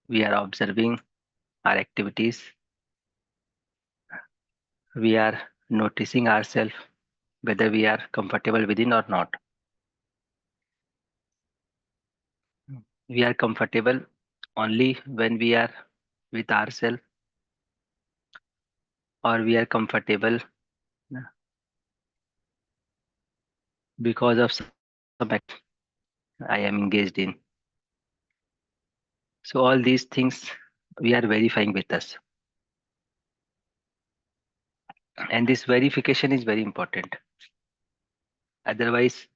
We are observing our activities. We are noticing ourselves whether we are comfortable within or not. We are comfortable only when we are with ourselves, or we are comfortable because of some I am engaged in. So all these things we are verifying with us. And this verification is very important. Otherwise,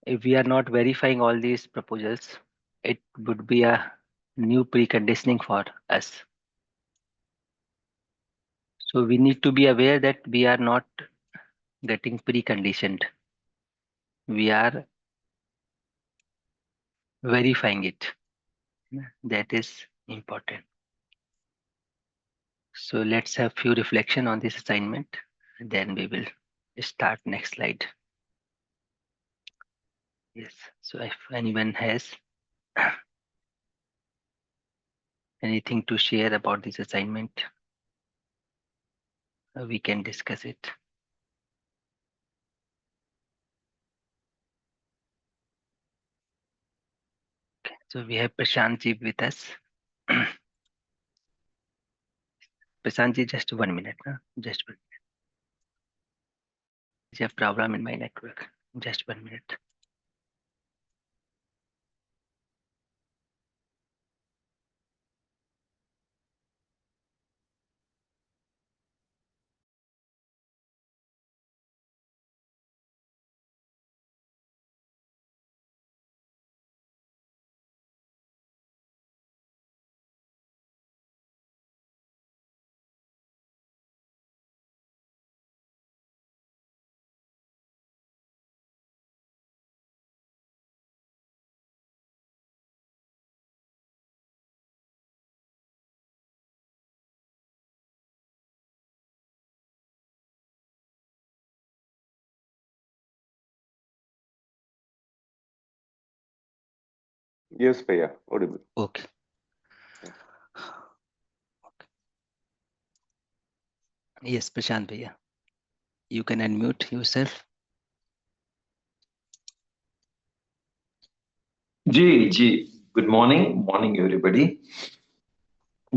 if we are not verifying all these proposals, it would be a new preconditioning for us. So we need to be aware that we are not getting preconditioned. We are verifying it. That is important. So let's have few reflection on this assignment. Then we will start next slide. Yes. So if anyone has anything to share about this assignment, we can discuss it. Okay. So we have Prashant ji with us. Prashant ji, just 1 minute. Just one. I have problem in my network. Just 1 minute. Yes, Bhaiya, audible. Okay. Yeah. Yes, Prashant bhaiya. You can unmute yourself. Ji, Ji, good morning everybody.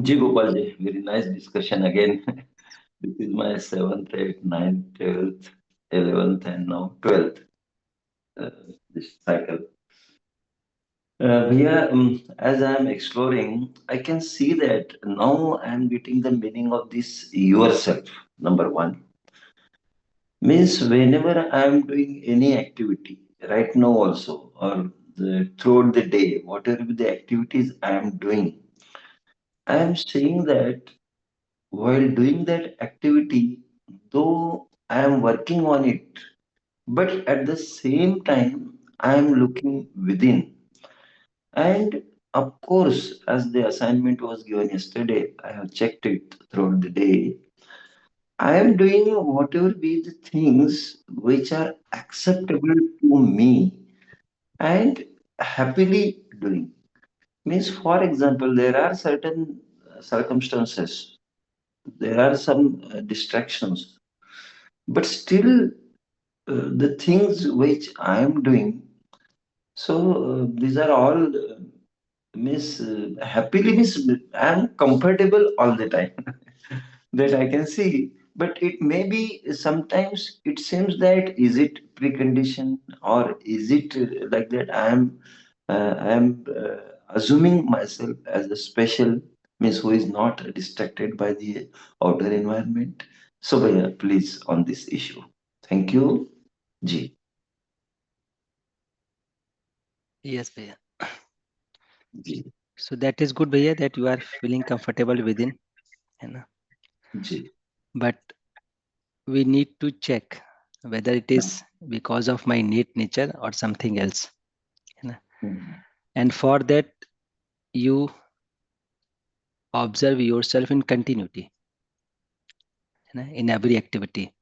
Ji Gopal Ji, very nice discussion again. This is my seventh, eighth, ninth, 12th, 11th, and now 12th this cycle. As I am exploring, I can see that now I am getting the meaning of this yourself. Number one means whenever I am doing any activity, right now also, or throughout the day, whatever the activities I am doing, I am saying that while doing that activity, though I am working on it, but at the same time, I am looking within. And of course, as the assignment was given yesterday, I have checked it throughout the day. I am doing whatever be the things which are acceptable to me and happily doing. Means, for example, there are certain circumstances, there are some distractions, but still the things which I am doing. So these are all happily miss I am comfortable all the time that I can see. But it may be sometimes it seems that is it precondition or is it like that I am assuming myself as a special means who is not distracted by the outer environment. So please on this issue. Thank you, Ji. Yes, bhaiya. Ji. So that is good, bhaiya, that you are feeling comfortable within. है ना? Ji. But we need to check whether it is because of my innate nature or something else. है ना? Mhm. And for that, you observe yourself in continuity, है ना? In every activity.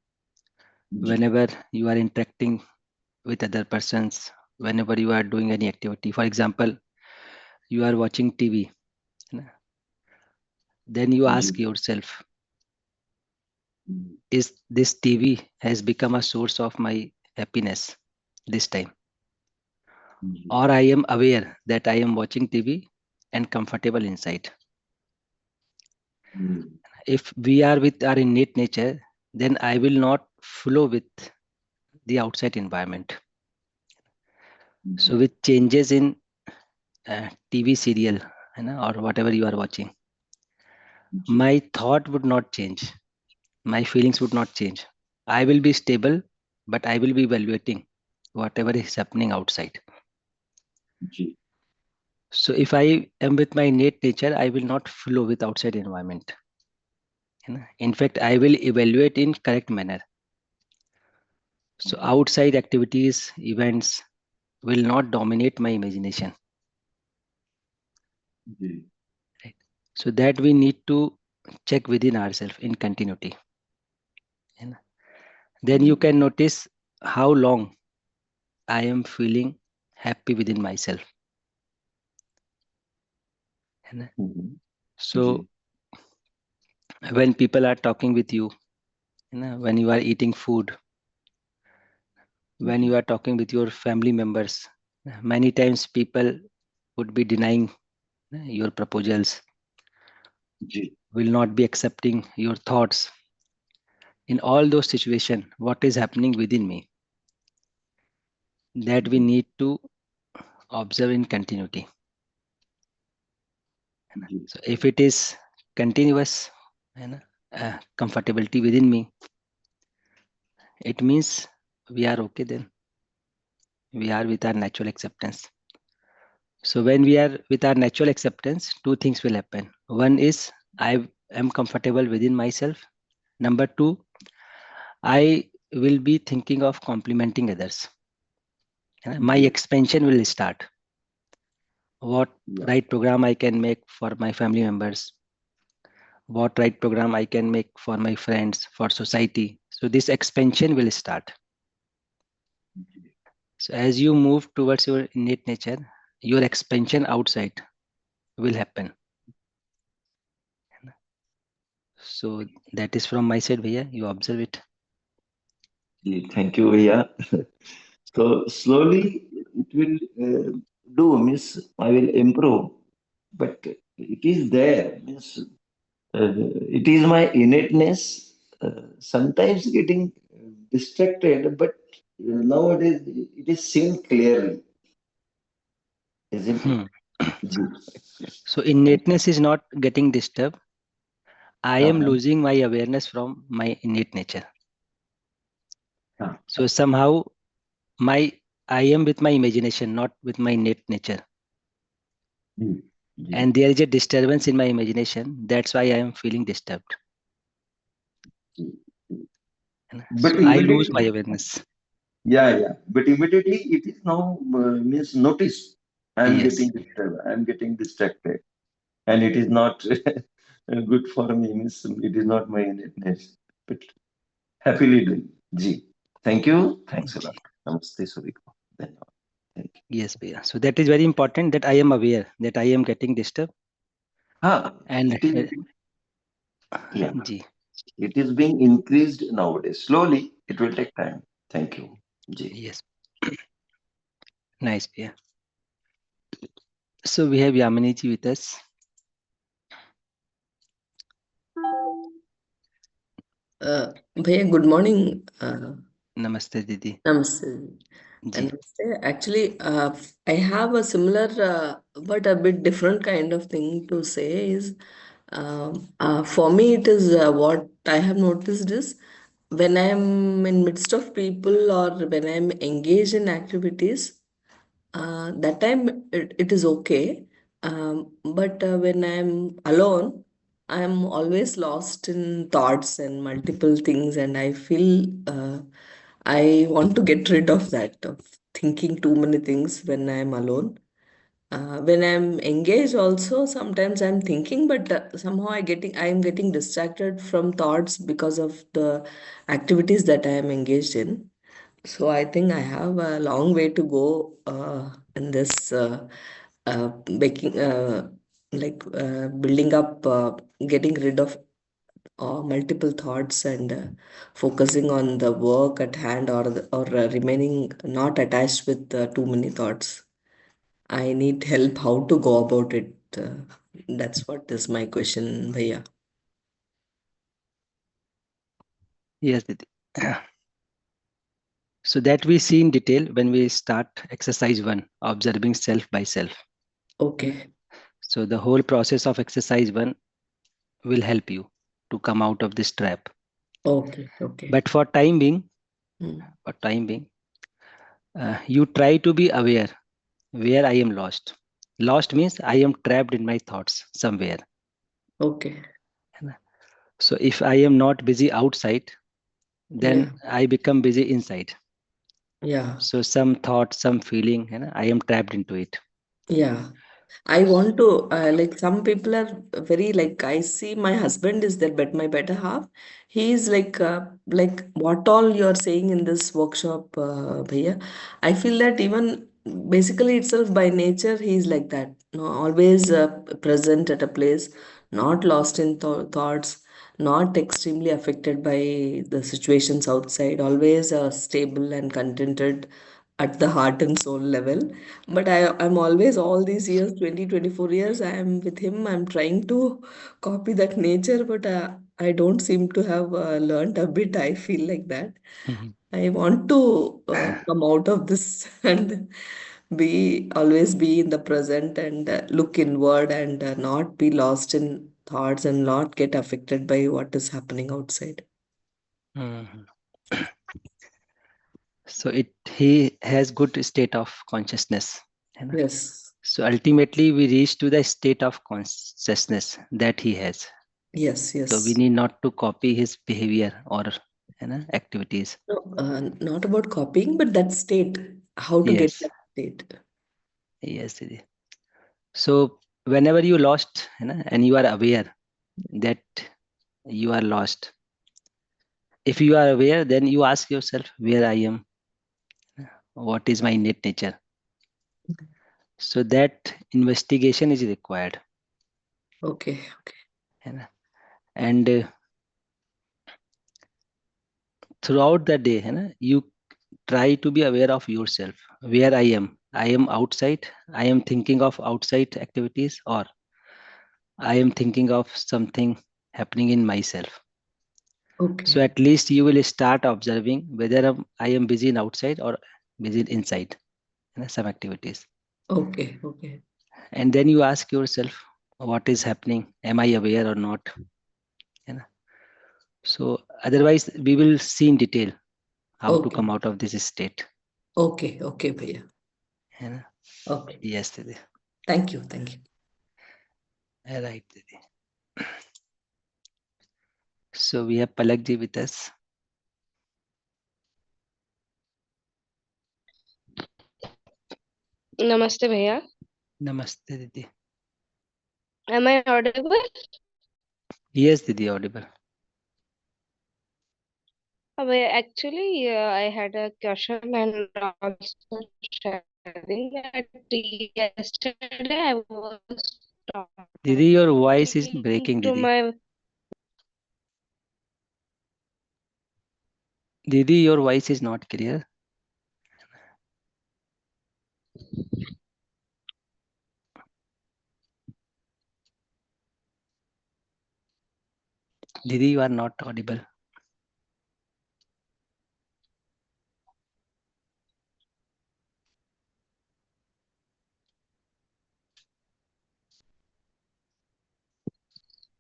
Ji. Whenever you are interacting with other persons, whenever you are doing any activity. For example, you are watching TV. then you ji, ask yourself, ji, is this TV has become a source of my happiness this time? Ji, Or I am aware that I am watching TV and comfortable inside. Ji, If we are with our innate nature, then I will not flow with the outside environment. So ji, with changes in TV serial, or whatever you are watching, ji, my thought would not change, my feelings would not change. I will be stable, but I will be evaluating whatever is happening outside. Ji, So if I am with my innate nature, I will not flow with outside environment. In fact, I will evaluate in correct manner. So outside activities, events will not dominate my imagination. Ji, Right? So that we need to check within ourselves in continuity. you know. Then you ji, can notice how long I am feeling happy within myself. you know. mhm, ji, So when people are talking with you, when you are eating food, when ji, you are talking with your family members, many times people would be denying your proposals, ji, will not be accepting your thoughts. In all those situations, what is happening within me, that we ji, need to observe in continuity. Ji, So if it is continuous comfortability within me, it means we are okay, then we are with our natural acceptance. So when we are with our natural acceptance, two things will happen. One is I am comfortable within myself. Number two, I will be thinking of complimenting others. My ji, expansion will start. What yeah, right program I can make for my family members, what right program I can make for my friends, for society. So this expansion will start. Ji, So as you move towards your innate nature, your expansion outside will happen. So that is from my side, Bhaiya. You observe it. Ji, thank you, भैया. So slowly it will do, means I will improve, but it is there, means it is my innateness, sometimes getting distracted, but nowadays it is seen clearly, isn't it? Hmm. Ji. So innateness is not getting disturbed. I हाँ, am हाँ, losing my awareness from my innate nature. हाँ, So somehow my I am with my imagination, not with my innate nature. Ji, ji, And there is a disturbance in my imagination. That's why I am feeling disturbed. Ji. So But I lose my immediately, awareness. yeah, yeah. But immediately it is now means notice. I am Yes. getting disturbed. I am getting distracted, and it is not good for me. Means it is not my innateness. But happily doing. Ji. Thank you. Thanks a lot. Namaste, Suriko. Dhanyawad. Thank you. Yes, Priya. So that is very important that I am aware that I am getting disturbed. Ah, And it is. Yeah, Ji, it is being increased nowadays. Slowly, it will take time. Thank you. Ji. yes, nice, Priya. So we have Yamini ji with us. Bhaiya, good morning. Namaste, Didi. Namaste. Ji. Namaste. Actually, I have a similar but a bit different kind of thing to say is for me it is what I have noticed is when I am in midst of people or when I am engaged in activities, that time it is okay. But when I'm alone, I'm always lost in thoughts and multiple things, and I feel I want to get rid of that, of thinking too many things when I'm alone. When I'm engaged, also sometimes I'm thinking, but somehow I'm getting distracted from thoughts because of the activities that I am engaged in. So I think I have a long way to go in this baking. like building up, getting rid of multiple thoughts and focusing on the work at hand, or remaining not attached with too many thoughts. I need help how to go about it. That's what is my question, Bhaiya. Yes, Didi. So that we see in detail when we start exercise 1, observing self by self. Okay, So the whole process of exercise 1 will help you to come out of this trap. okay, okay. But for time being, Hmm. you try to be aware where I am lost. Lost means I am trapped in my thoughts somewhere. Okay, So if I am not busy outside, yeah, then I become busy inside. yeah, So some thought, some feeling, I am trapped into it. yeah. I want to like, some people are very like, I see my husband is there, but my better half, he is like what all you are saying in this workshop, Bhaiya. I feel that even basically itself by nature he is like that. No, always present at a place, not lost in thoughts, not extremely affected by the situations outside. Always stable and contented at the heart and soul level. But I'm always, all these years, 24 years, I am with him. I'm trying to copy that nature, but I don't seem to have learned a bit. I feel like that. Mhm. I want to come out of this and always be in the present and look inward and not be lost in thoughts and not get affected by what is happening outside. Mhm. So he has good state of consciousness. Yes, So ultimately we reach to the state of consciousness that he has. yes, So we yes. need not to copy his behavior or activities. No, not about copying, but that state, how to get Yes, that state. yes, Didi. So whenever you lost, and you are aware that you are lost. If you are aware, then you ask yourself where I am, what is my innate nature. So that investigation is required. Okay, okay, And throughout the day, you try to be aware of yourself, where I am outside, I am thinking of outside activities, or I am thinking of something happening in myself. So okay, at least you will start observing whether I am busy in outside or busy inside, some activities. okay, okay, And then you ask yourself, what is happening? Am I aware or not? You know? So otherwise, we will see in detail how to okay, come out of this state. okay, okay, Bhaiya. You know? Okay. Yes, Didi. Thank you, thank you. Right, Didi. So we have Palakji with us. Namaste, Bhaiya. Namaste, Didi. Am I audible? Yes, Didi, audible. Actually, I had a question and also sharing that yesterday I was Didi, your voice is talking breaking, to Didi. my Didi, your voice is not clear. Didi, you are not audible.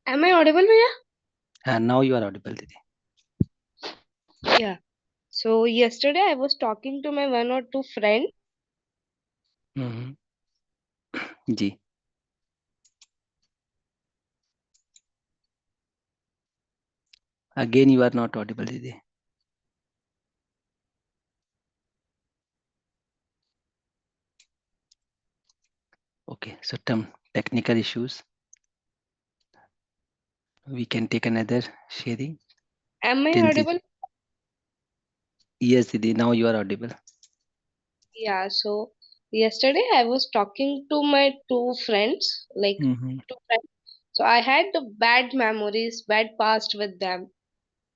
Am I audible, Bhaiya? And now you are audible, Didi. Yeah. So yesterday I was talking to my one or two friends. Mhm. Ji. Again, you are not audible, Didi. Okay, so some technical issues. We can take another sharing. Am I Till the audible? yes, Didi, now you are audible. Yeah. So yesterday I was talking to my two friends, like Mm-hmm. two friends. So I had the bad memories, bad past with them.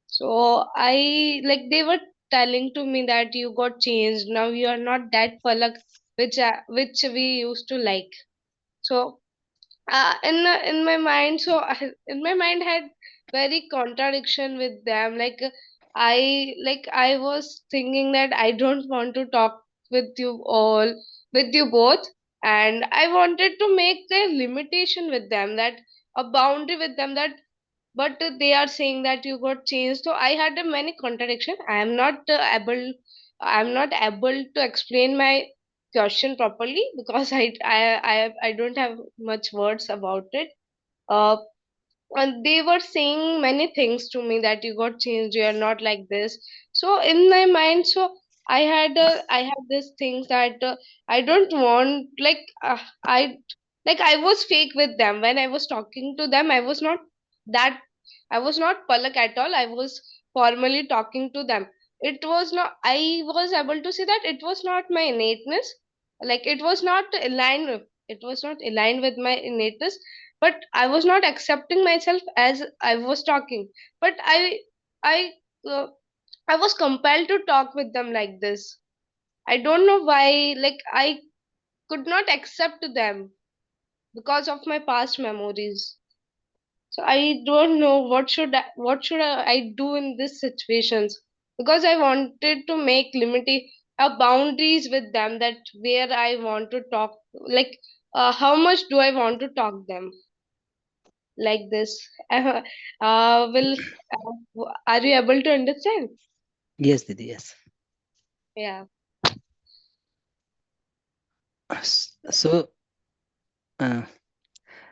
So I like they were telling to me that you got changed. Now you are not that Palak which we used to like. So in my mind, so in my mind had very contradiction with them. I was thinking that I don't want to talk with you all, with you both, and I wanted to make a limitation with them, that a boundary with them, that but they are saying that you got changed. So I had a many contradiction. I am not able to explain my question properly because I don't have much words about it. uh and they were saying many things to me, that you got changed, you are not like this. So in my mind, so I had this things that I don't want, I was fake with them. When I was talking to them, that I was not Palak at all. I was formally talking to them. It was not, I was able to see that it was not my innateness, like it was not aligned with my innateness, but I was not accepting myself as I was talking. But I, uh, I was compelled to talk with them like this. I don't know why. Like I could not accept them because of my past memories. So I don't know what should I do in these situations, because I wanted to make limited boundaries with them, that where I want to talk, like how much do I want to talk them like this. Will Are you able to understand? Yes, Didi, yes. Yeah. So, uh,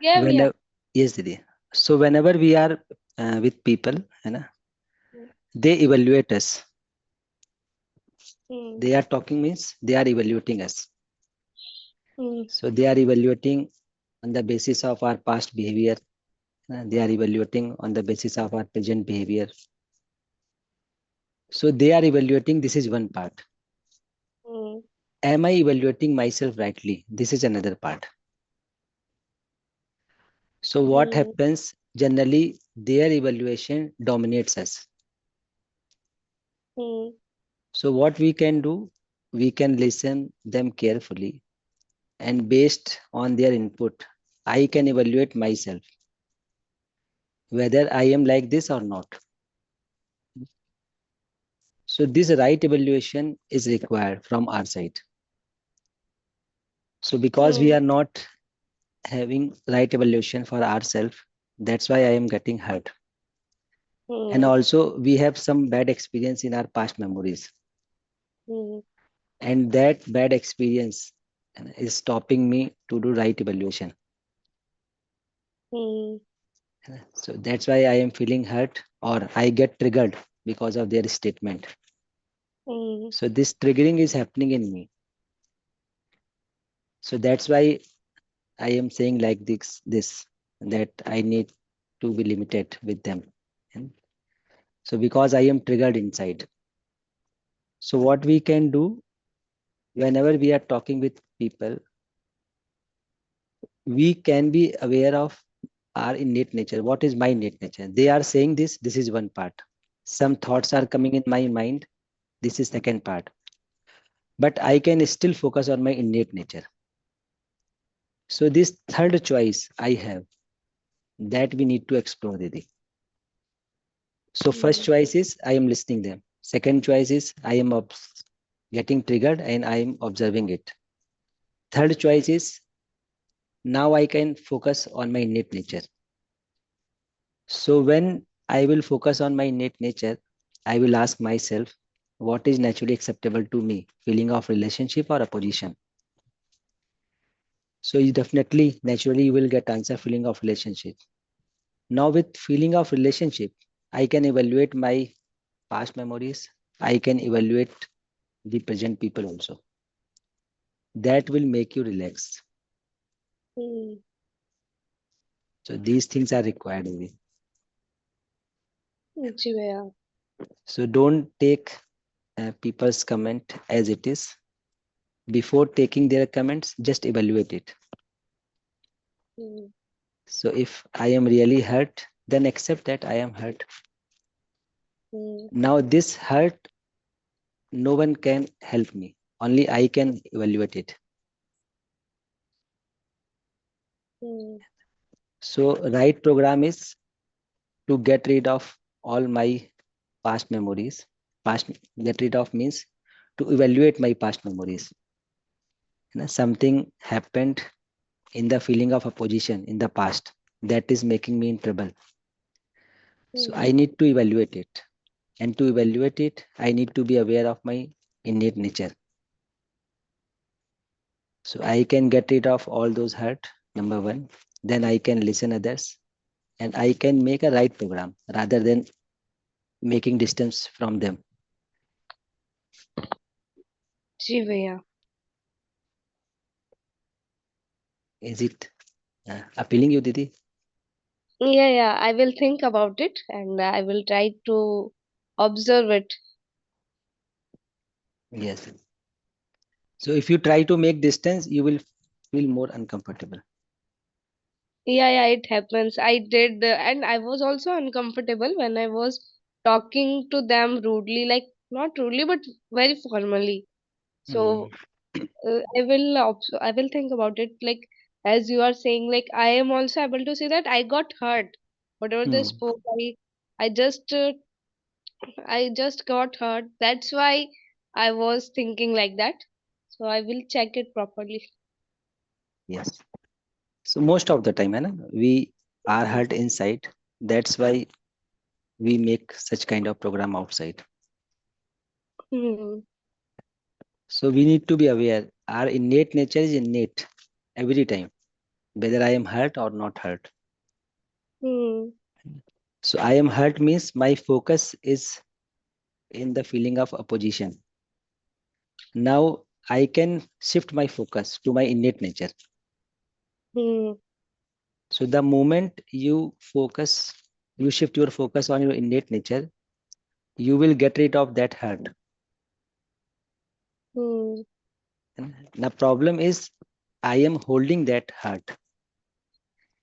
Yeah, yeah. whenever, yes, Didi. So, whenever we are with people, they evaluate us. Hmm. They are talking means they are evaluating us. Hmm. So, they are evaluating on the basis of our past behavior. They are evaluating on the basis of our present behavior. So, they are evaluating. This is one part. Hmm. Am I evaluating myself rightly? This is another part. So, what Hmm. happens generally, their evaluation dominates us. Hmm. So what we can do, we can listen them carefully, and based on their input, I can evaluate myself whether I am like this or not. So this right evaluation is required from our side. So because we Hmm. are not having right evaluation for ourselves, that's why I am getting hurt. And Hmm. also we have some bad experience in our past memories, Hmm. and that bad experience is stopping me to do right evaluation. Hmm. So that's why I am feeling hurt or I get triggered because of their statement. Hmm. So this triggering is happening in me. So that's why I am saying like this that I need to be limited with them. And so because I am triggered inside. So what we can do whenever we are talking with people, we can be aware of our innate nature. What is my innate nature? They are saying this is one part. Some thoughts are coming in my mind. This is second part, but I can still focus on my innate nature. So this third choice I have, that we need to explore, Didi. So first Hmm. choice is I am listening them. Second choice is I am getting triggered and I am observing it. Third choice is now I can focus on my innate nature. So when I will focus on my innate nature, I will ask myself, what is naturally acceptable to me? Feeling of relationship or opposition? So you definitely naturally you will get answer feeling of relationship. Now with feeling of relationship, I can evaluate my past memories. I can evaluate the present people also. That will make you relax. Hmm. So these things are required. Only. जी भैया. So don't take people's comment as it is. Before taking their comments, just evaluate it. Hmm. So if I am really hurt, then accept that I am hurt. Hmm. Now this hurt, no one can help me. Only I can evaluate it. Hmm. So right program is to get rid of all my past memories. Past Get rid of means to evaluate my past memories. Something happened in the feeling of opposition in the past that is making me in trouble. So Hmm. I need to evaluate it. And to evaluate it, I need to be aware of my innate nature. So I can get rid of all those hurt, number one. Then I can listen others and I can make a right program rather than making distance from them. जी भैया. Is it appealing you, Didi? Yeah, I will think about it and I will try to observe it. Yes. So if you try to make distance, you will feel more uncomfortable. Yeah, it happens. I did, and I was also uncomfortable when I was talking to them rudely, like not rudely, but very formally. Mm. So I will think about it. Like as you are saying, like I am also able to see that I got hurt. Whatever they Mm. spoke, I just I just got hurt. That's why I was thinking like that. So I will check it properly. Yes. So most of the time, we are Hmm. hurt inside. That's why we make such kind of program outside. Hmm. So we need to be aware. Our innate nature is innate every time, whether I am hurt or not hurt. Hmm. So I am hurt means my focus is in the feeling of opposition. Now I can shift my focus to my innate nature. Hmm. So the moment you shift your focus on your innate nature, you will get rid of that hurt. Hmm. And the problem is I am holding that hurt.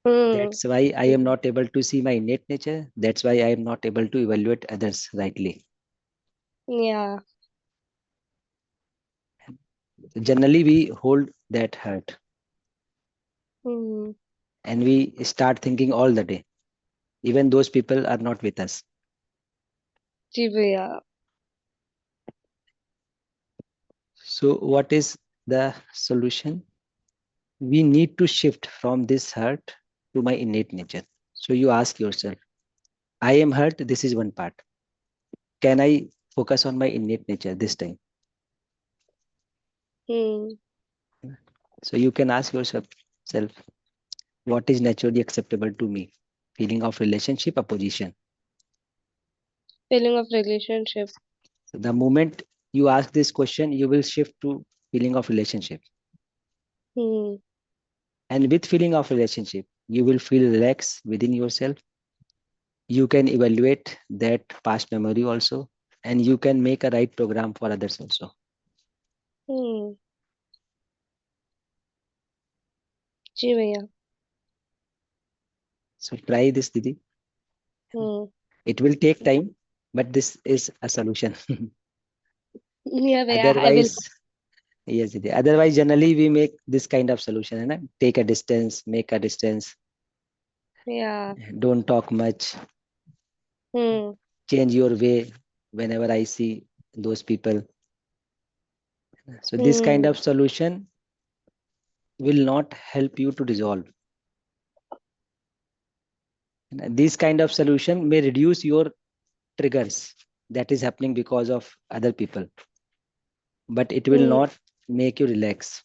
Hmm. That's why I am not able to see my innate nature. That's why I am not able to evaluate others rightly. Yeah. Generally, we hold that hurt Hmm. and we start thinking all the day. Even those people are not with us. जी भैया. So, what is the solution? We need to shift from this hurt to my innate nature. So, you ask yourself, I am hurt, this is one part. Can I focus on my innate nature this time? Hmm. So, you can ask yourself, what is naturally acceptable to me? Feeling of relationship, opposition. Feeling of relationship. So the moment you ask this question, you will shift to feeling of relationship. Hmm. And with feeling of relationship, you will feel relaxed within yourself. You can evaluate that past memory also, and you can make a right program for others also. Hmm. जी भैया. So try this, Didi. Hmm. It will take time, but this is a solution. Yeah भैया. I will. Otherwise, yes, Didi. Otherwise, generally we make this kind of solution. Take a distance, make a distance, Yeah. don't talk much, Hmm. change your way whenever I see those people. So this kind Hmm. of solution will not help you to resolve. This kind of solution may reduce your triggers that is happening because of other people, but it will Hmm. not make you relax.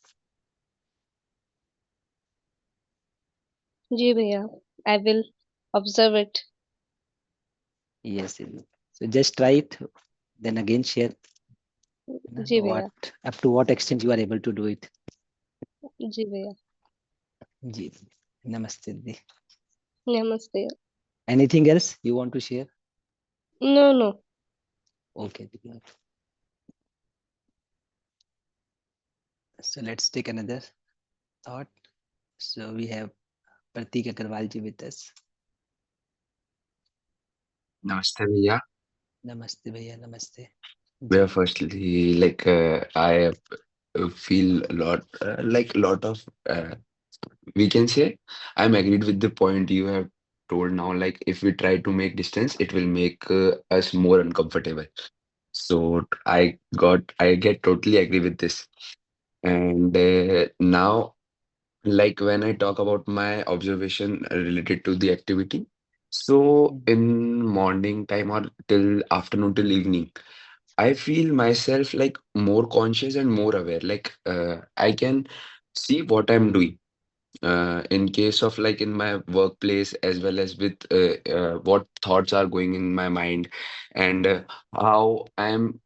जी भैया. I will observe it. Yes. So just try it, then again share ji what भैया. up to what extent you are able to do it. जी भैया. Ji. Namaste. Didi. Namaste. Anything else you want to share? No, no. Okay. Didi. So let's take another thought. So we have Pratik Agarwal ji with us. Namaste, Vijay. Namaste bhaiya, namaste. Well, Ji. firstly, I feel a lot, lot of, we can say, I'm agreed with the point you have told now. Like, if we try to make distance, it will make us more uncomfortable. So I get totally agree with this. And now, like when I talk about my observation related to the activity, so Mm. in morning time or till afternoon till evening. I feel myself like more conscious and more aware. I can see what I'm doing. In case of like in my workplace as well as with what thoughts are going in my mind and how I'm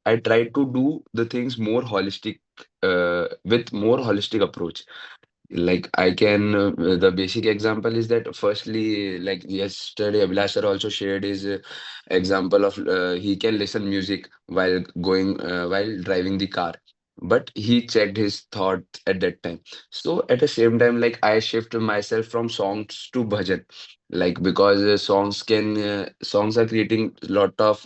I try to do the things more holistic with more holistic approach. Like I can, the basic example is that firstly, like yesterday, Abhilash sir also shared his example of he can listen music while while driving the car, but he checked his thoughts at that time. So at the same time, like I shift myself from songs to bhajan, like because songs are creating a lot of,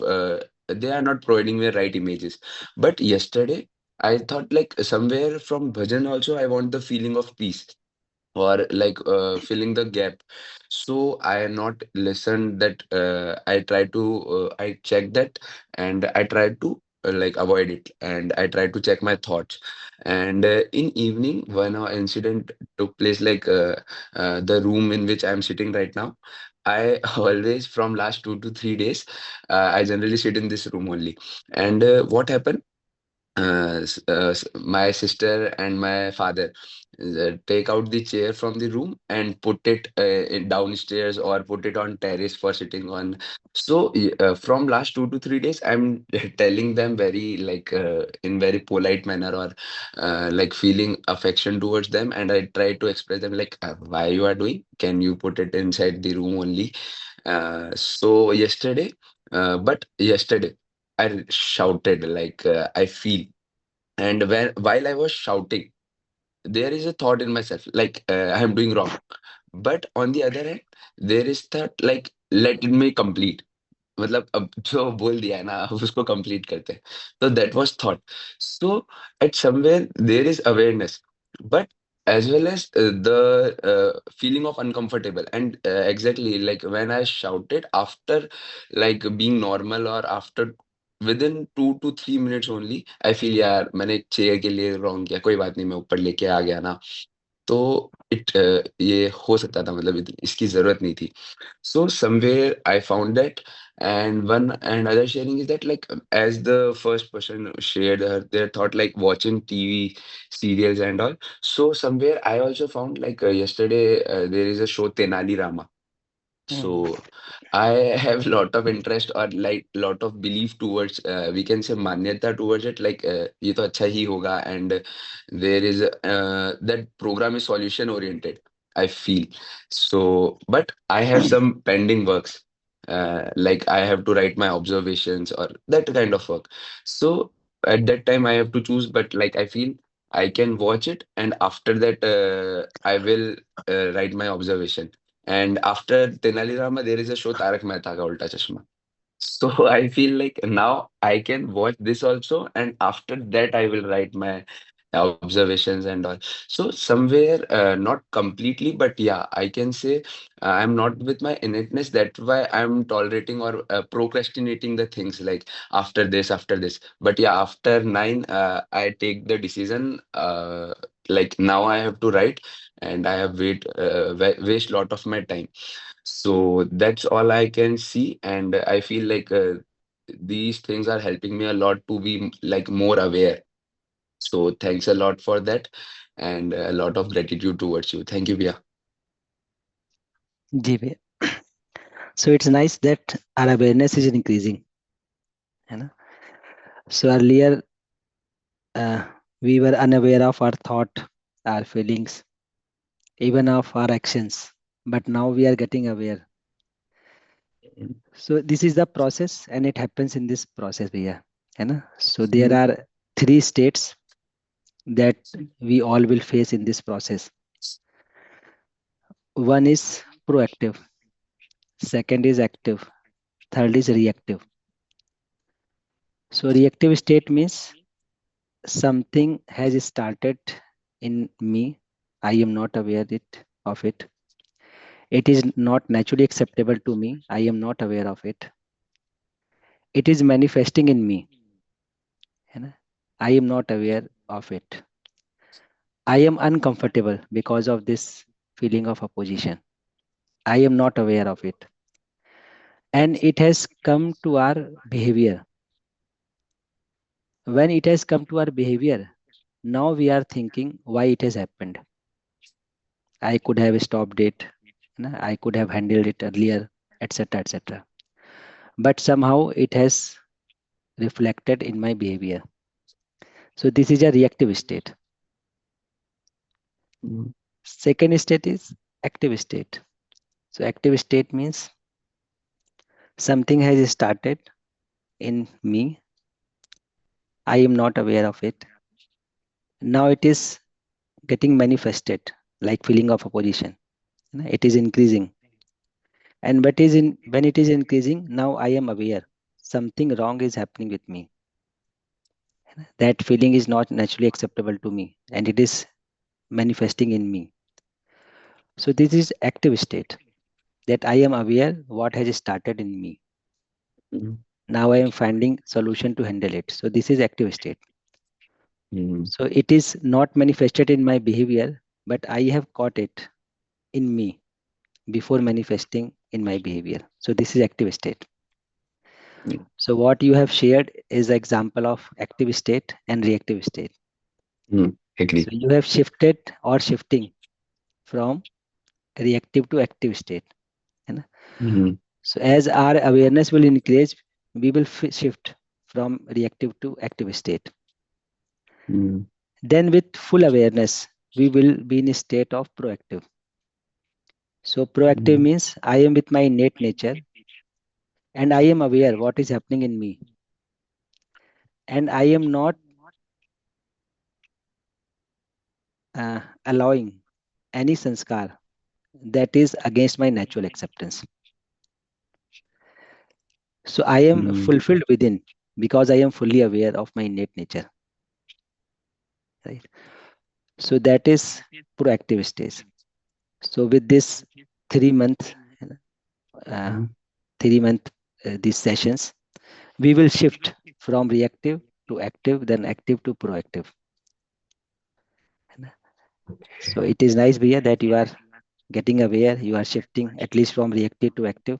they are not providing me right images. But yesterday, I thought like somewhere from bhajan also I want the feeling of peace or filling the gap. So I not listened that, I try to I check that and I try to avoid it and I try to check my thoughts. And in evening when an incident took place, the room in which I'm sitting right now, I always from last 2 to 3 days, I generally sit in this room only. And what happened, my sister and my father take out the chair from the room and put it downstairs or put it on terrace for sitting on. So from last 2 to 3 days, I'm telling them very in very polite manner or like feeling affection towards them, and I try to express them like, why you are doing? Can you put it inside the room only? So yesterday, but yesterday. I shouted I feel, and while I was shouting, there is a thought in myself like I am doing wrong. But on the other hand, there is that like let me complete. मतलब अब जो बोल दिया है ना अब उसको complete करते हैं. So that was thought. So at somewhere there is awareness, but as well as the feeling of uncomfortable. And exactly like when I shouted after like being normal or after within 2 to 3 minutes only, I feel यार मैंने एक chair के लिए wrong किया, कोई बात नहीं मैं ऊपर लेके आ गया ना. तो ये हो सकता था, मतलब इसकी जरूरत नहीं थी. So somewhere I found that, and one and other sharing is that like as the first person shared their thought like watching TV serials and all. So somewhere I also found like yesterday there is a show Tenali Rama. Mm. So I have lot of interest or like lot of belief towards, we can say manyata towards it, like ये तो अच्छा ही होगा. And there is that program is solution oriented, I feel. So but I have some pending works, like I have to write my observations or that kind of work. So at that time I have to choose, but like I feel I can watch it and after that I will write my observation. And after Tenali Rama, there is a show Tarak Mehta Ka Ulta Chashma. So I feel like now I can watch this also, and after that I will write my observations and all. So somewhere, not completely, but yeah, I can say I'm not with my innateness. That's why I'm tolerating or procrastinating the things like after this. But yeah, after 9, I take the decision. Like now I have to write, and I have waste lot of my time. So that's all I can see, and I feel like these things are helping me a lot to be like more aware. So thanks a lot for that, and a lot of gratitude towards you. Thank you, Via. जी भैया. So it's nice that our awareness is increasing, है ना? So earlier we were unaware of our thought, our feelings, even of our actions, but now we are getting aware. So this is the process, and it happens in this process भैया, है ना? So there are 3 states. that we all will face in this process. One is proactive, second is active, third is reactive. So reactive state means something has started in me. I am not aware of it. It is not naturally acceptable to me. I am not aware of it. It is manifesting in me. है ना? I am not aware of it. I am uncomfortable because of this feeling of opposition. I am not aware of it. And it has come to our behavior. When it has come to our behavior, now we are thinking why it has happened. I could have stopped it. I could have handled it earlier, etc. etc. But somehow it has reflected in my behavior. So this is a reactive state. Second state is active state. So active state means something has started in me. I am not aware of it. Now it is getting manifested like feeling of opposition. It is increasing. And when it is increasing, now I am aware something wrong is happening with me. That feeling is not naturally acceptable to me and it is manifesting in me. So this is active state, that I am aware what has started in me. Now I am finding solution to handle it. So this is active state. So it is not manifested in my behavior, but I have caught it in me before manifesting in my behavior. So this is active state. So what you have shared is an example of active state and reactive state. Agree. So you have shifted or shifting from reactive to active state. So as our awareness will increase, we will shift from reactive to active state. Then with full awareness, we will be in a state of proactive. So proactive means I am with my innate nature and I am aware what is happening in me. And I am not allowing any sanskar that is against my natural acceptance. So I am fulfilled within because I am fully aware of my innate nature. Right. So that is proactive stage. So with this 3 month, uh, 3 month these sessions, we will shift from reactive to active, then active to proactive. So it is nice, Bhaiya, that you are getting aware, you are shifting at least from reactive to active.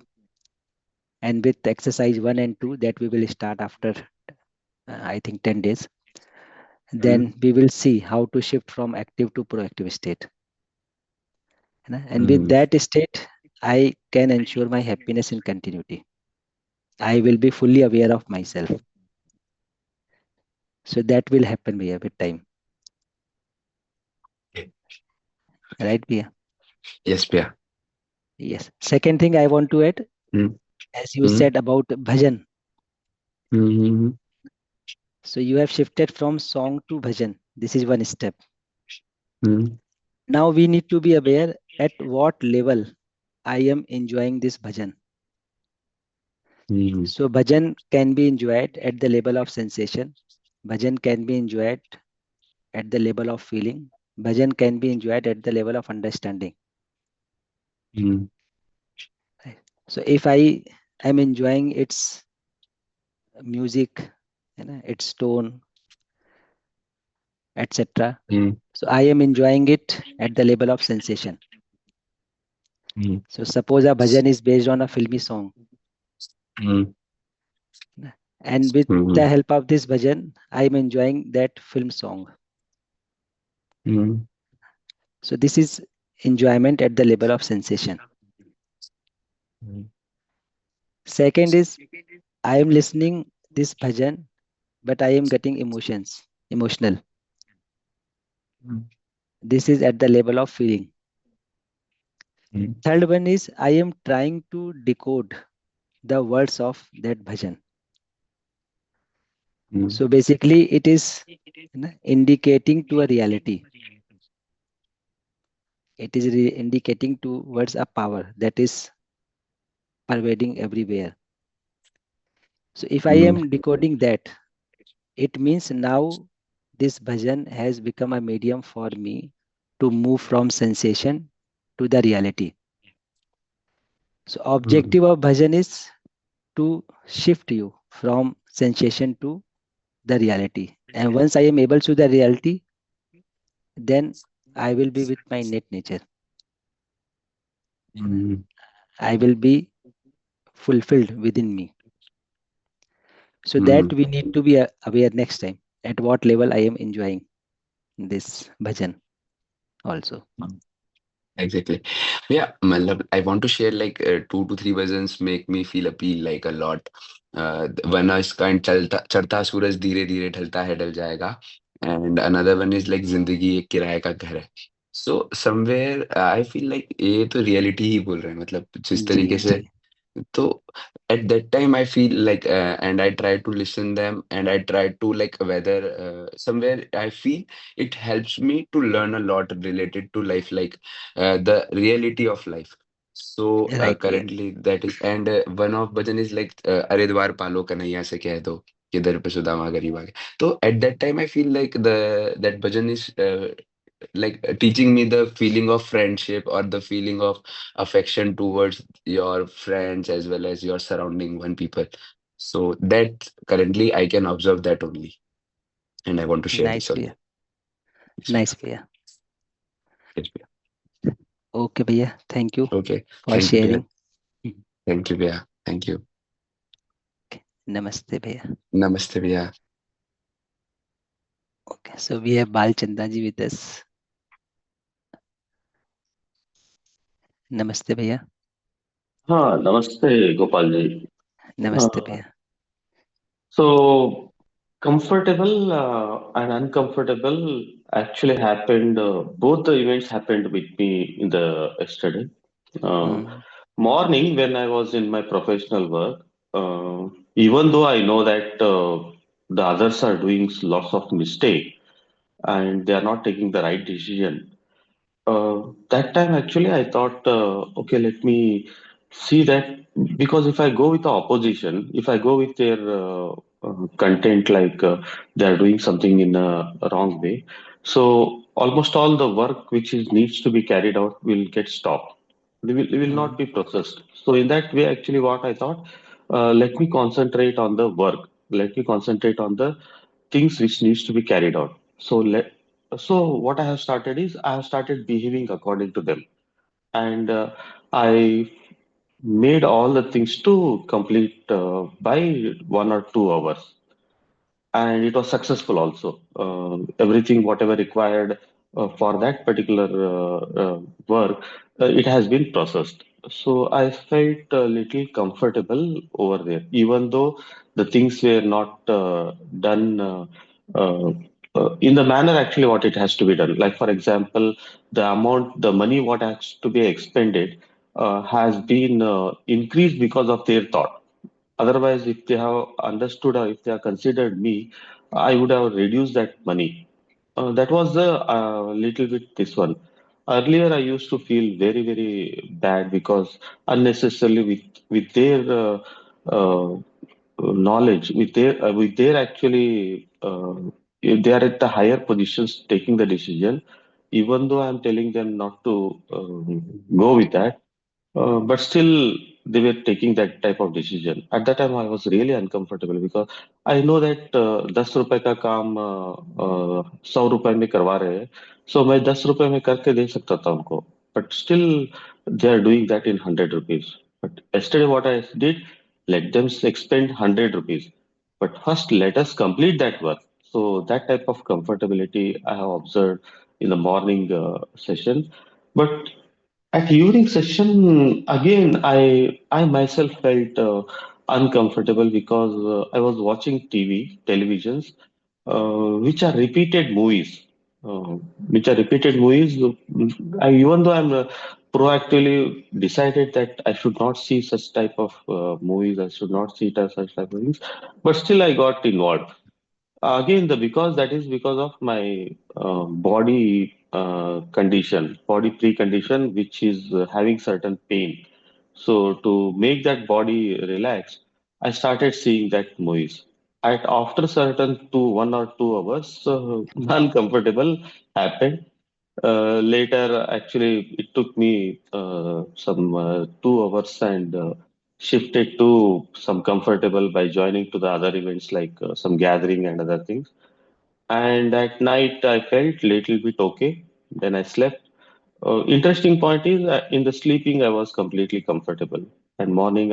And with exercise 1 and 2 that we will start after, I think 10 days, then we will see how to shift from active to proactive state. And with that state, I can ensure my happiness in continuity. I will be fully aware of myself. So that will happen, Bhaiya, with time. Right, Bhaiya? Yes, Priya. Yes. Second thing I want to add, as you said about bhajan. So you have shifted from song to bhajan. This is one step. Now we need to be aware at what level I am enjoying this bhajan. So bhajan can be enjoyed at the level of sensation. Bhajan can be enjoyed at the level of feeling. Bhajan can be enjoyed at the level of understanding. Right. So if I am enjoying its music, its tone, etc. So I am enjoying it at the level of sensation. So suppose a bhajan is based on a filmy song. And with the help of this bhajan, I am enjoying that film song. So this is enjoyment at the level of sensation. Second is I am listening this bhajan, but I am getting emotional. This is at the level of feeling. Third one is I am trying to decode the words of that bhajan. Mm. So basically, it is indicating to a reality. It is indicating towards a power that is pervading everywhere. So if I Mm. am decoding that, it means now this bhajan has become a medium for me to move from sensation to the reality. So Mm. objective of bhajan is to shift you from sensation to the reality. And once I am able to the reality, then I will be with my net nature. Mm. I will be fulfilled within me. So that Mm. we need to be aware next time at what level I am enjoying this bhajan also. Exactly. Yeah, matlab, I want to share like 2 to 3 versions make me feel appeal like a lot. One is kind चलता चढ़ता सूरज धीरे धीरे ढलता है ढल जाएगा, and another one is like जिंदगी एक किराए का घर है. So somewhere I feel like ये तो reality ही बोल रहे हैं, मतलब जिस जी तरीके जी. से. So at that time I feel like and I try to listen them and I try to like whether somewhere I feel it helps me to learn a lot related to life, like the reality of life. So Right भैया. currently that is, and one of bhajan is like अरे द्वार पालो कन्हैया से कह दो कि दर पे सुदामा गरीब आ गया. So at that time I feel like the that bhajan is like teaching me the feeling of friendship or the feeling of affection towards your friends as well as your surrounding one people. So that currently I can observe that only, and I want to share Nice this भैया. only. Yes, Nice Priya. भैया. Yes, Priya. Okay भैया. Thank you Okay, for thank you, Priya. sharing. Thank you, Priya. Thank you. Namaste भैया. Namaste, Priya. Okay. So we have Bal Chanda ji with us. Namaste भैया. हाँ नमस्ते Gopal ji. Namaste Uh, भैया. so comfortable and uncomfortable actually happened. Both the events happened with me in the yesterday uh, Hmm. morning when I was in my professional work. Even though I know that the others are doing lots of mistake and they are not taking the right decision. That time actually I thought, okay, let me see that because if I go with the opposition, if I go with their content like they are doing something in a wrong way, so almost all the work which is needs to be carried out will get stopped. They will Hmm. not be processed. So in that way, actually, what I thought, let me concentrate on the work. Let me concentrate on the things which needs to be carried out. So what I have started is I have started behaving according to them, and I made all the things to complete by 1 or 2 hours, and it was successful also. Everything, whatever required for that particular work, it has been processed. So I felt a little comfortable over there, even though the things were not done uh, in the manner actually what it has to be done. Like for example, the money what has to be expended has been increased because of their thought. Otherwise, if they have understood or if they have considered me, I would have reduced that money. That was the little bit this one. Earlier, I used to feel very, very bad because unnecessarily with their uh, knowledge, with their actually, they are at the higher positions taking the decision. Even though I'm telling them not to go with that, but still, they were taking that type of decision. At that time, I was really uncomfortable because I know that 10 रुपए का काम 100 रुपए में करवा रहे हैं, so मैं 10 रुपए में करके दे सकता था उनको, but still they are doing that in 100 rupees. But yesterday, what I did, let them expend 100 rupees, but first let us complete that work. So that type of comfortability I have observed in the morning session, but at evening session, again, I myself felt uncomfortable because I was watching televisions, which are repeated movies. Uh, which are repeated movies. Even though I'm proactively decided that I should not see such type of movies, I should not see such type of things, but still I got involved. Again, the because that is because of my body condition, body precondition, which is having certain pain. So to make that body relax, I started seeing that movies. At after certain 1 or 2 hours, uncomfortable happened. Later, actually, it took me some 2 hours and shifted to some comfortable by joining to the other events like some gathering and other things. And at night, I felt little bit okay. Then I slept. Interesting point is in the sleeping, I was completely comfortable. And morning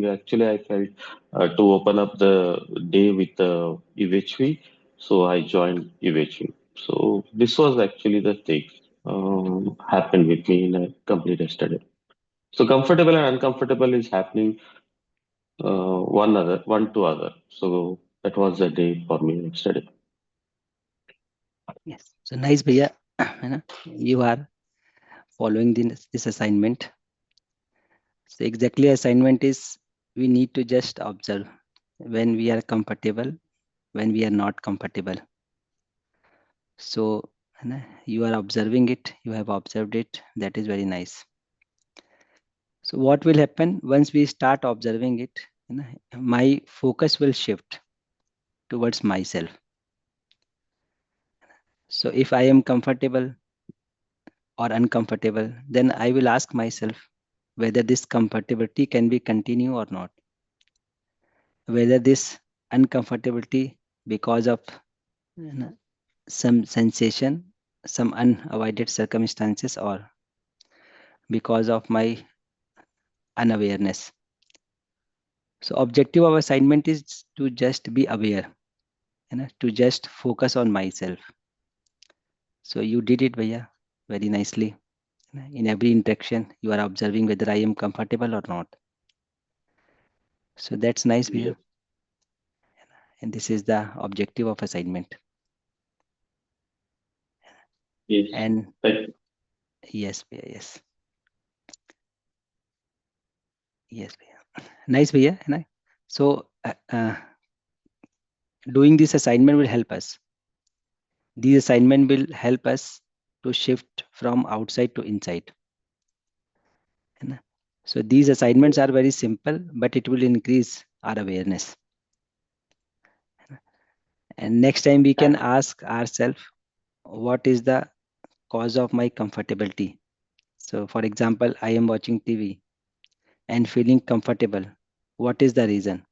actually, I felt to open up the day with UHV. So I joined UHV. So this was actually the thing happened with me in a complete yesterday. So comfortable and uncomfortable is happening one to other. So that was the day for me yesterday. Yes. So nice, Bhaiya. You know, you are following this assignment. So exactly assignment is we need to just observe when we are comfortable, when we are not comfortable. So you are observing it, you have observed it. That is very nice. So what will happen once we start observing it? My focus will shift towards myself. So if I am comfortable or uncomfortable, then I will ask myself whether this comfortability can be continued or not. Whether this uncomfortability because of you know, some sensation, some unavoided circumstances, or because of my unawareness. So objective of assignment is to just be aware, to just focus on myself. So you did it, Bhaiya, very nicely. In every interaction, you are observing whether I am comfortable or not. So that's nice, Bhaiya. Yes. And this is the objective of assignment. Yes. And Thank you. yes, Bhaiya, yes. Yes, Bhaiya. Nice, Bhaiya. So doing this assignment will help us. These assignment will help us to shift from outside to inside. So these assignments are very simple, but it will increase our awareness. And next time we can ask ourselves, what is the cause of my comfortability? So for example, I am watching TV and feeling comfortable. What is the reason?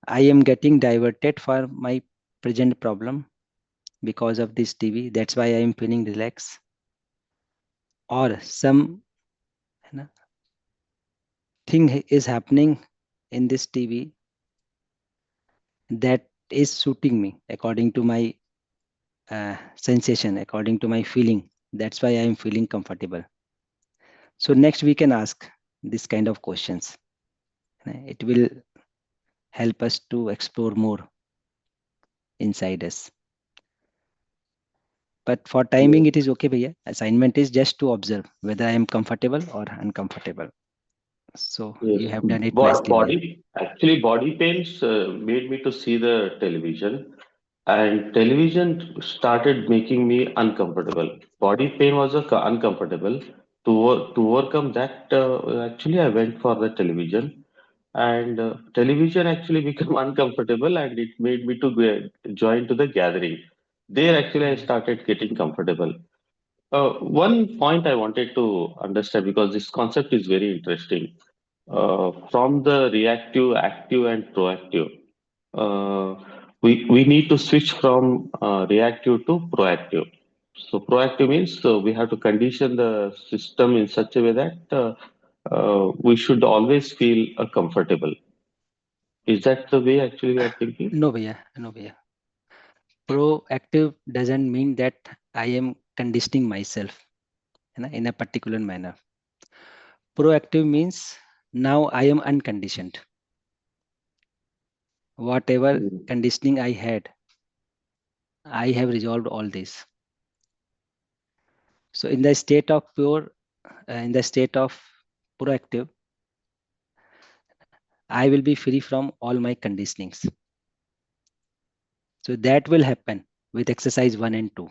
I am getting diverted for my present problem because of this TV. That's why I am feeling relaxed. Or some you know, thing is happening in this TV that is suiting me according to my sensation, according to my feeling. That's why I am feeling comfortable. So next we can ask this kind of questions. It will help us to explore more inside us. But for timing, Yes. it is okay, bhaiya. Assignment is just to observe whether I am comfortable or uncomfortable. So Yes. you have done it But nicely, bhaiya. body pains made me to see the television, and television started making me uncomfortable. Body pain was uncomfortable. To overcome that, actually, I went for the television, and television actually became uncomfortable, and it made me to join to the gathering. There, actually, I Mm. started getting comfortable. One point I wanted to understand because this concept is very interesting. From the reactive, active, and proactive, uh, we need to switch from reactive to proactive. So proactive means we have to condition the system in such a way that we should always feel comfortable. Is that the way actually we are thinking? No, bhaiya. No, bhaiya. Proactive doesn't mean that I am conditioning myself in a particular manner. Proactive means now I am unconditioned. Whatever Mm. conditioning I had, I have resolved all this. So in the state of proactive, I will be free from all my conditionings. So that will happen with exercise 1 and 2.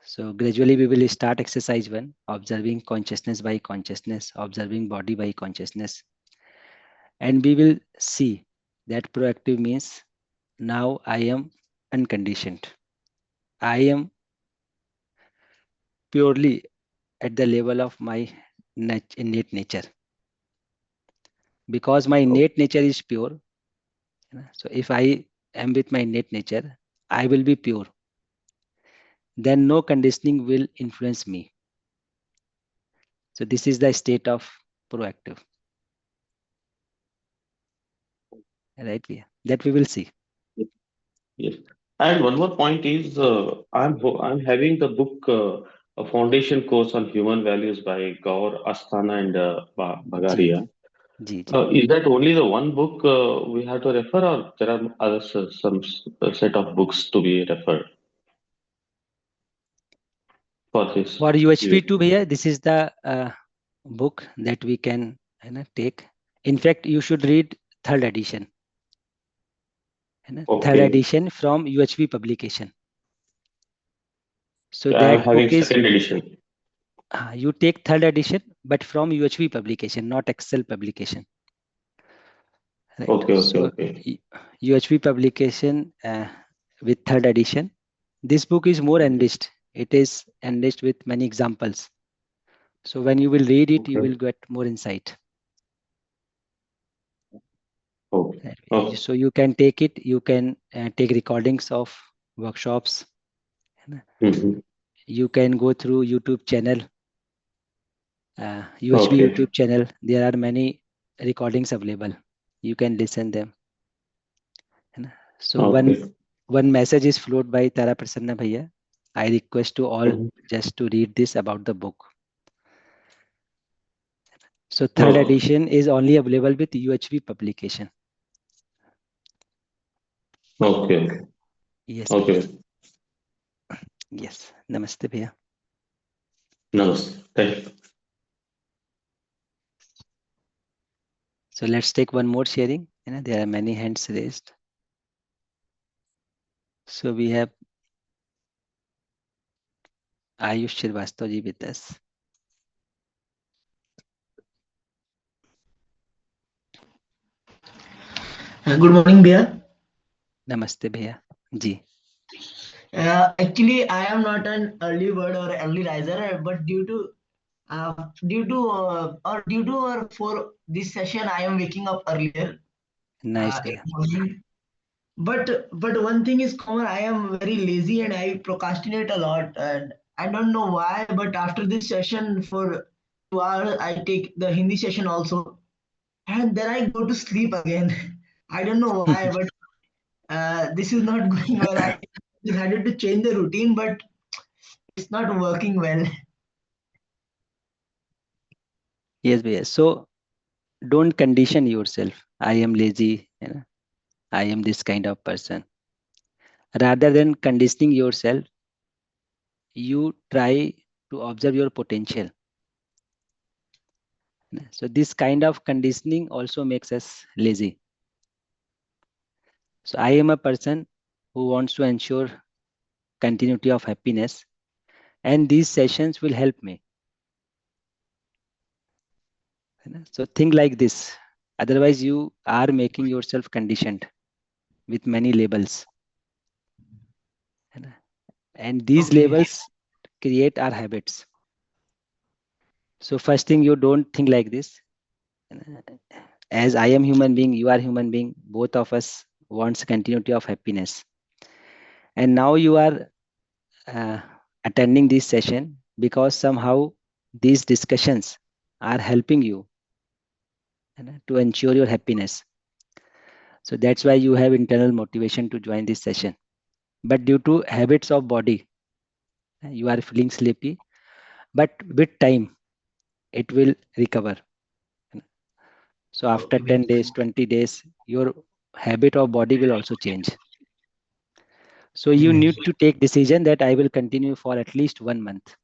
So gradually we will start exercise 1, observing consciousness by consciousness, observing body by consciousness. And we will see that proactive means now I am unconditioned. I am purely at the level of my innate nature. Because my innate nature is pure. So if I am with my innate nature, I will be pure. Then no conditioning will influence me. So this is the state of proactive. Right? That we will see. Yes. And one more point is, I'm having the book, a foundation course on human values by Gaur Asthana and Ji, Bagaria. ji, ji. Is that only the one book we have to refer, or there are other set of books to be referred for this? For UHP2 bhaiya, this is the book that we can take. In fact, you should read third edition. Third Okay. edition from UHP publication. So I'm that book having is, second edition. you take third edition, but from UHP publication, not Excel publication. Right. Okay, okay, So okay. UHP publication with third edition. This book is more enriched. It is enriched with many examples. So when you will read it, you Okay. will get more insight. Okay. Right. Okay. So you can take it. You can take recordings of workshops. Mhm. You can go through YouTube channel, UHP Okay. YouTube channel. There are many recordings available. You can listen them. So Okay. one message is flowed by Tara Prasanna Bhaiya. I request to all Mhm. just to read this about the book. So third Okay. edition is only available with UHP publication. Okay. Yes, Okay. Bhaiya. Yes. Namaste Bhaiya. Namaste. Thank you. So let's take one more sharing. There are many hands raised. So we have Ayush Shrivastava ji with us. Good morning, Bhaiya. Namaste Bhaiya. Ji. Actually, I am not an early bird or early riser, but due to or for this session, I am waking up earlier Nice in Bhaiya. the morning. But one thing is common. I am very lazy and I procrastinate a lot, and I don't know why. But after this session for 2 hours, I take the Hindi session also, and then I go to sleep again. I don't know why, but this is not going well. I decided to change the routine, but it's not working well. Yes Bhaiya. So don't condition yourself. I am lazy. I am this kind of person. Rather than conditioning yourself, you try to observe your potential. So this kind of conditioning also makes us lazy. So I am a person who wants to ensure continuity of happiness, and these sessions will help me. So think like this. Otherwise, you are making yourself conditioned with many labels. And these Okay. labels create our habits. So first thing, you don't think like this. As I am human being, you are human being, both of us wants continuity of happiness. And now you are uh, attending this session because somehow these discussions are helping you to ensure your happiness. So that's why you have internal motivation to join this session. But due to habits of body, you are feeling sleepy. But with time, it will recover. So after Okay. 10 days, 20 days, your habit of body will also change. So you Okay. need to take decision that I will continue for at least 1 month.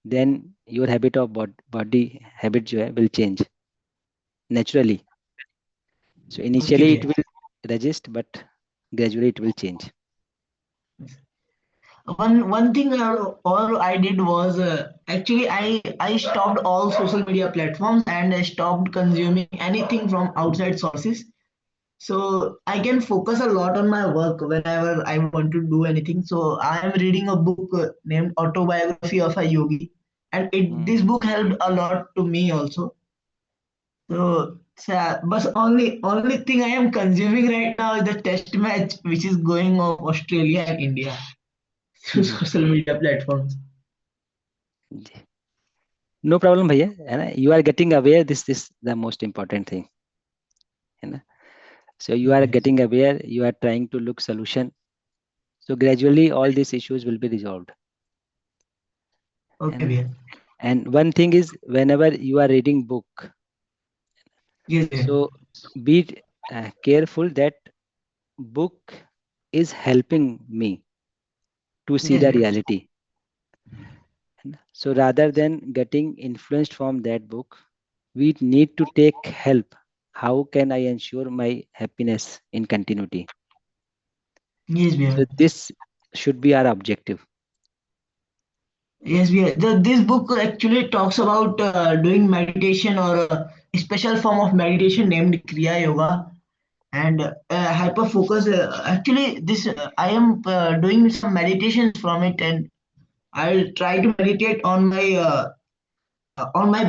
Then your habit of body habit will change naturally. So Okay. initially it will resist, but gradually it will change. One thing all I did was actually I stopped all social media platforms and I stopped consuming anything from outside sources. So I can focus a lot on my work whenever I want to do anything. So I am reading a book named Autobiography of a Yogi, and this book helped a lot to me also. But only thing I am consuming right now is the test match which is going on Australia and India through social media platforms. Ji. No problem भैया, है ना? You are getting aware. This is the most important thing, है ना? So you are Yes. getting aware. You are trying to look solution. So gradually all these issues will be resolved. Okay, भैया. And one thing is, whenever you are reading book, Yes, भैया. so be careful that book is helping me to see Yes, the भैया. reality. So rather than getting influenced from that book, we need to take help. How can I ensure my happiness in continuity? Yes, भैया. So this should be our objective. Yes, भैया. This book actually talks about doing meditation or a special form of meditation named Kriya Yoga and hyper focus. Actually, this I am doing some meditations from it, and I'll try to meditate on my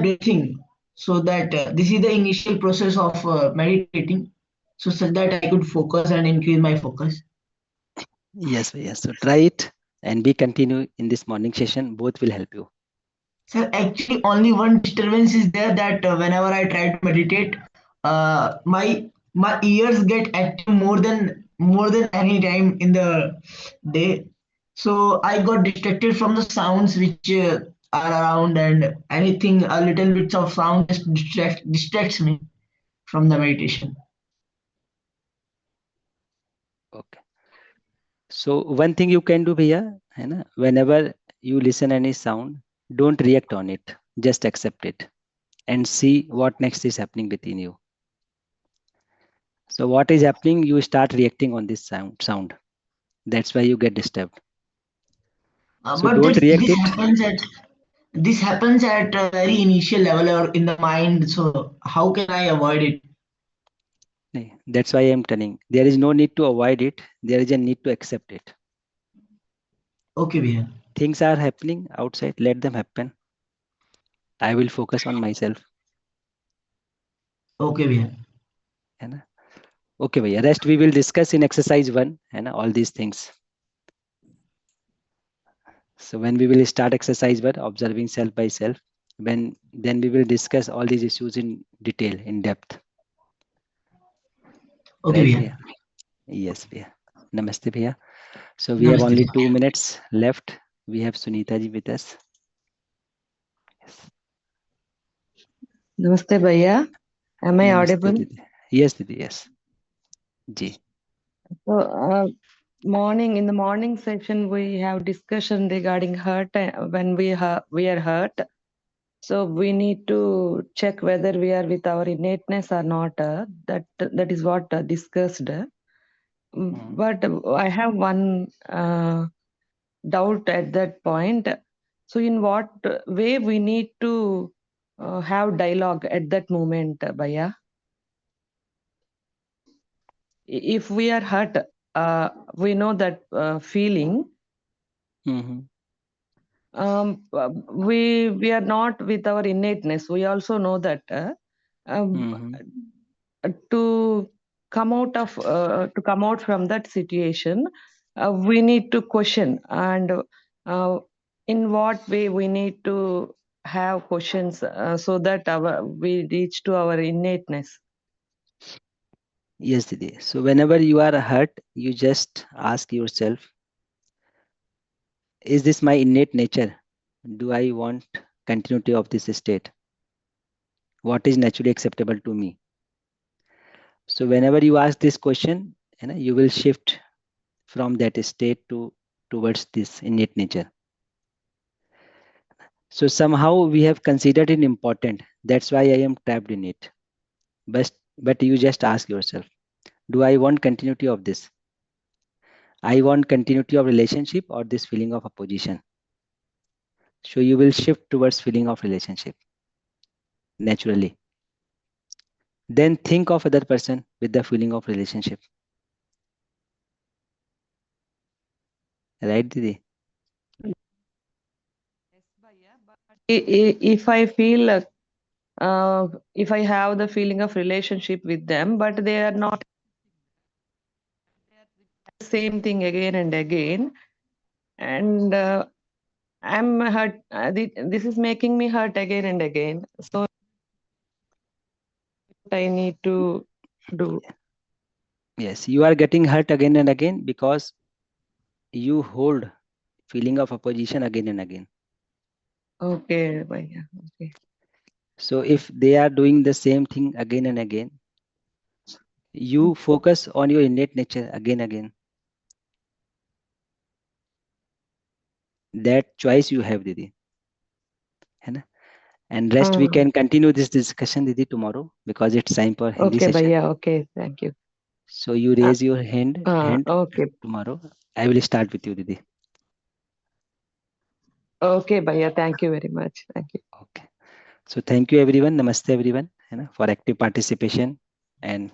breathing, so that this is the initial process of meditating, so that I could focus and increase my focus. Yes, yes. So try it and we continue in this morning session. Both will help you. Sir, actually, only one disturbance is there, that whenever I try to meditate, my ears get active more than any time in the day. So I got distracted from the sounds which are around, and anything a little bits of sound just distracts me from the meditation. Okay. So one thing you can do, bhaiya, है ना? Whenever you listen any sound, don't react on it. Just accept it and see what next is happening within you. So what is happening? You start reacting on this sound. That's why you get disturbed. So But don't this react this it. happens at this happens at a very initial level or in the mind. So how can I avoid it? नहीं, that's why I am telling. There is no need to avoid it. There is a need to accept it. Okay, भैया. Things are happening outside. Let them happen. I will focus on myself. Okay, भैया. है ना? Okay, भैया. Rest we will discuss in exercise 1. है ना? All these things. So when we will start exercise 1, observing self by self, then we will discuss all these issues in detail, in depth. Okay, Right, भैया. भैया? Yes, भैया. Namaste, भैया. So we have Namaste, only भैया. 2 minutes left. We have Sunita ji with us. Yes. Namaste, Bhaiya. Am I Namaste, audible? Didi. Yes, Didi, yes. Ji. So, in the morning session, we have discussion regarding hurt when we are hurt. So we need to check whether we are with our innateness or not. That is what discussed. But I have one doubt at that point. So in what way we need to have dialogue at that moment, Bhaiya? If we are hurt, we know that feeling. We are not with our innateness. We also know that to come out from that situation, we need to question, and in what way we need to have questions so that we reach to our innateness. Yes, Didi. So whenever you are hurt, you just ask yourself, is this my innate nature? Do I want continuity of this state? What is naturally acceptable to me? So whenever you ask this question, you will shift from that state towards this innate nature. So somehow we have considered it important. That's why I am trapped in it. But you just ask yourself, do I want continuity of this? I want continuity of relationship or this feeling of opposition. So you will shift towards feeling of relationship naturally. Then think of other person with the feeling of relationship. Right, Didi? If I feel if I have the feeling of relationship with them, but they are not the same thing again and again, and I'm hurt. This is making me hurt again and again. So I need to do. Yes, you are getting hurt again and again because you hold feeling of opposition again and again. Okay, Bhaiya. Okay. So if they are doing the same thing again and again, you focus on your innate nature again and again. That choice you have, Didi. है ना? And rest we can continue this discussion, Didi, tomorrow because it's time for Hindi Okay, session. Bhaiya. Okay, thank you. So you raise your hand Okay. tomorrow. I will start with you, Didi. Okay, Bhaiya. Thank you very much. Thank you. Okay. So thank you everyone. Namaste everyone, है ना, for active participation and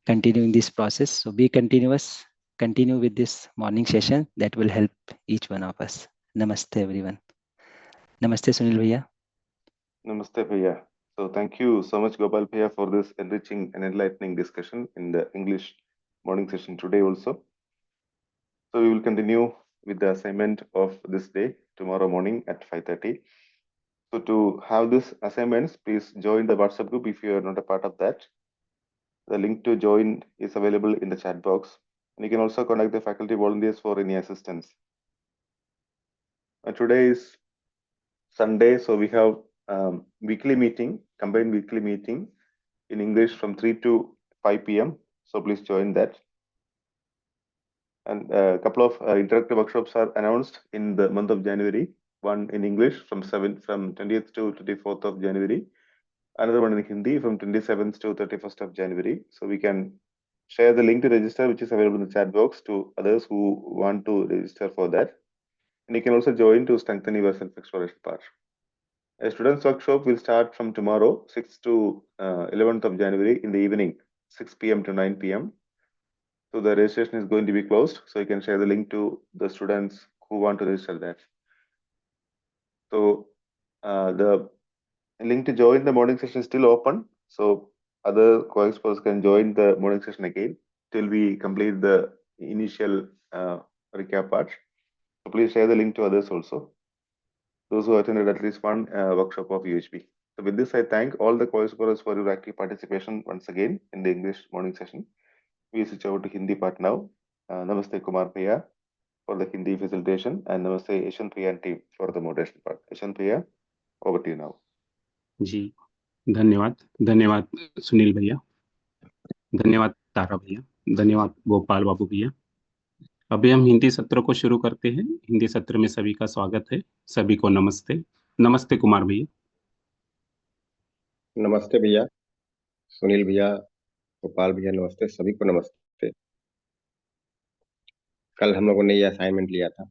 continuing this process. So be continuous. Continue with this morning session that will help each one of us. Namaste everyone. Namaste Sunil Bhaiya. Namaste, Bhaiya. So thank you so much, Gopal Bhaiya, for this enriching and enlightening discussion in the English morning session today also. So we will continue with the assignment of this day tomorrow morning at 5:30. So to have this assignments, please join the WhatsApp group if you are not a part of that. The link to join is available in the chat box. And you can also contact the faculty volunteers for any assistance. Today is Sunday, so we have weekly meeting, combined weekly meeting in English from 3 to 5 p.m. So please join that. And a couple of interactive workshops are announced in the month of January. One in English from 20th to 24th of January. Another one in Hindi from 27th to 31st of January. So we can share the link to register, which is available in the chat box, to others who want to register for that. And you can also join to strengthen your self-exploration part. A students workshop will start from tomorrow, 6th to 11th of January in the evening, 6 p.m. to 9 p.m. So the registration is going to be closed. So you can share the link to the students who want to register that. So the link to join the morning session is still open. So other co-experts can join the morning session again till we complete the initial recap part. So please share the link to others also, those who attended at least one workshop of UHB. So with this, I thank all the co-experts for your active participation once again in the English morning session. We switch over to Hindi part now. Namaste Kumar Priya for the Hindi facilitation and Namaste Yashant Priya and team for the moderation part. Yashant Priya, over to you now. जी धन्यवाद धन्यवाद सुनील भैया, धन्यवाद तारा भैया, धन्यवाद गोपाल बाबू भैया। अभी हम हिंदी सत्र को शुरू करते हैं। हिंदी सत्र में सभी का स्वागत है। सभी को नमस्ते। नमस्ते कुमार भैया। नमस्ते भैया, सुनील भैया, गोपाल भैया, नमस्ते, सभी को नमस्ते। कल हम लोगों ने ये असाइनमेंट लिया था